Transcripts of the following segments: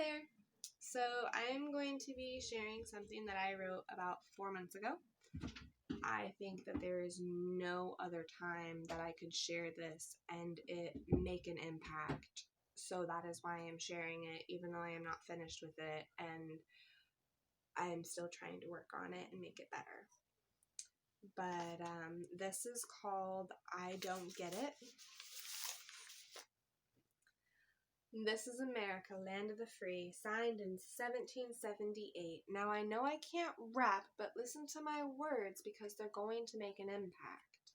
there! So I'm going to be sharing something that I wrote about 4 months ago. I think that there is no other time that I could share this and it make an impact. So that is why I'm sharing it, even though I am not finished with it and I am still trying to work on it and make it better. But this is called I Don't Get It. This is America, Land of the Free, signed in 1778. Now, I know I can't rap, but listen to my words because they're going to make an impact.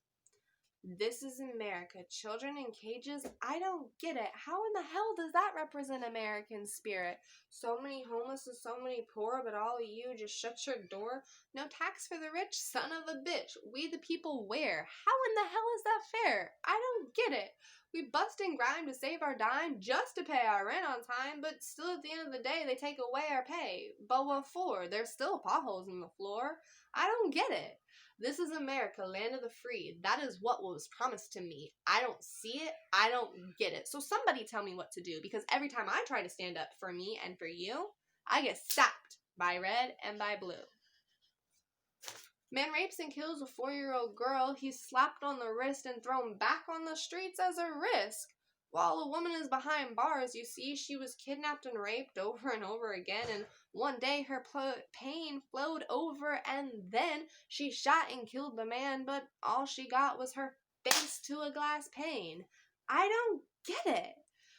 This is America, children in cages. I don't get it. How in the hell does that represent American spirit? So many homeless and so many poor, but all of you just shut your door. No tax for the rich, son of a bitch. We the people where? How in the hell is that fair? I don't get it. We bust and grind to save our dime just to pay our rent on time, but still at the end of the day, they take away our pay. But what for? There's still potholes in the floor. I don't get it. This is America, land of the free. That is what was promised to me. I don't see it. I don't get it. So somebody tell me what to do, because every time I try to stand up for me and for you, I get stopped by red and by blue. Man rapes and kills a 4-year-old girl. He's slapped on the wrist and thrown back on the streets as a risk. While a woman is behind bars, you see, she was kidnapped and raped over and over again, and one day her pain flowed over, and then she shot and killed the man, but all she got was her face to a glass pane. I don't get it.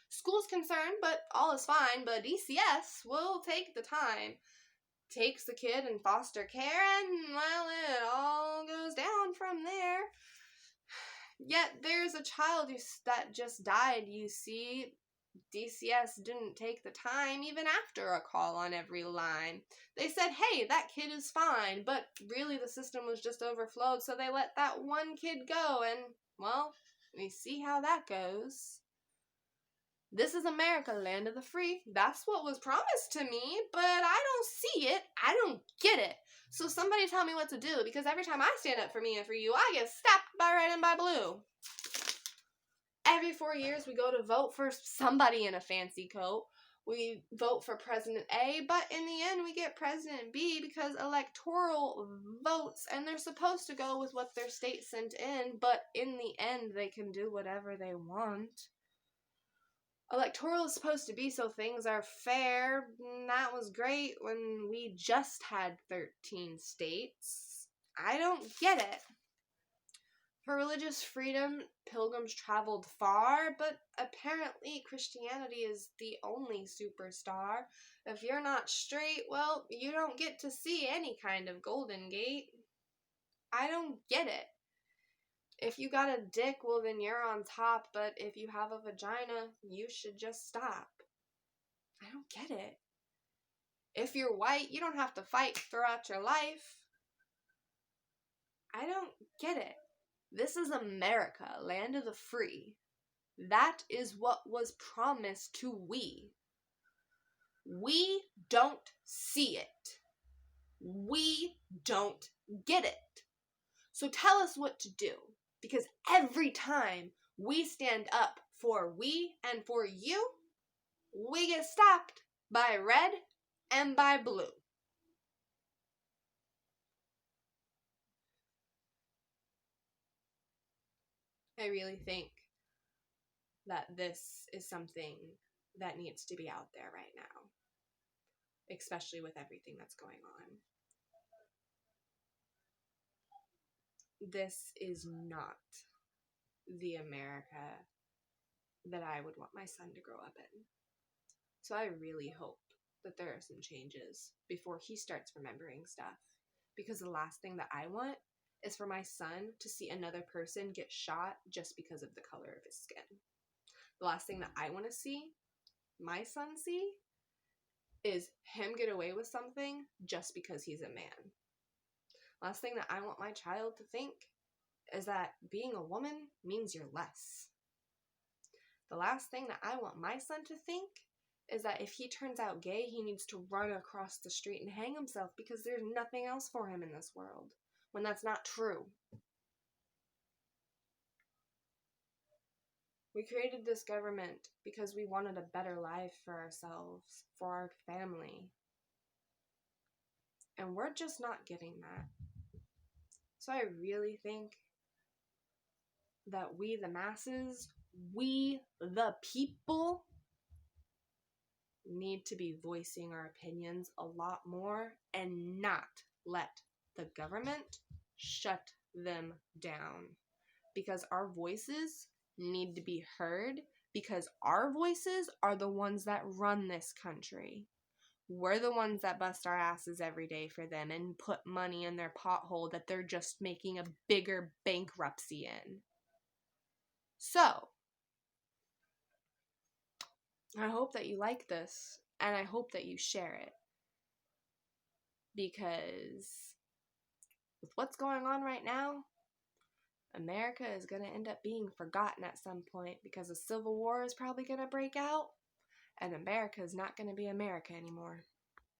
School's concerned, but all is fine, but DCS will take the time. Takes the kid in foster care, and, well, it all goes down from there. Yet there's a child that just died, you see. DCS didn't take the time, even after a call on every line. They said, hey, that kid is fine, but really the system was just overflowed, so they let that one kid go, and, well, we see how that goes. This is America, land of the free. That's what was promised to me, but I don't see it. I don't get it. So somebody tell me what to do, because every time I stand up for me and for you, I get stabbed by red and by blue. Every 4 years, we go to vote for somebody in a fancy coat. We vote for President A, but in the end, we get President B because electoral votes, and they're supposed to go with what their state sent in, but in the end, they can do whatever they want. Electoral is supposed to be so things are fair. That was great when we just had 13 states. I don't get it. For religious freedom, pilgrims traveled far, but apparently Christianity is the only superstar. If you're not straight, well, you don't get to see any kind of Golden Gate. I don't get it. If you got a dick, well, then you're on top, but if you have a vagina, you should just stop. I don't get it. If you're white, you don't have to fight throughout your life. I don't get it. This is America, land of the free. That is what was promised to we. We don't see it. We don't get it. So tell us what to do. Because every time we stand up for we and for you, we get stopped by red and by blue. I really think that this is something that needs to be out there right now, especially with everything that's going on. This is not the America that I would want my son to grow up in. So I really hope that there are some changes before he starts remembering stuff. Because the last thing that I want is for my son to see another person get shot just because of the color of his skin. The last thing that I want to see my son see is him get away with something just because he's a man. Last thing that I want my child to think is that being a woman means you're less. The last thing that I want my son to think is that if he turns out gay, he needs to run across the street and hang himself because there's nothing else for him in this world, when that's not true. We created this government because we wanted a better life for ourselves, for our family. And we're just not getting that. So I really think that we, the masses, we, the people, need to be voicing our opinions a lot more and not let the government shut them down. Because our voices need to be heard, because our voices are the ones that run this country. We're the ones that bust our asses every day for them and put money in their pothole that they're just making a bigger bankruptcy in. So, I hope that you like this, and I hope that you share it. Because with what's going on right now, America is going to end up being forgotten at some point because a civil war is probably going to break out, and America is not going to be America anymore.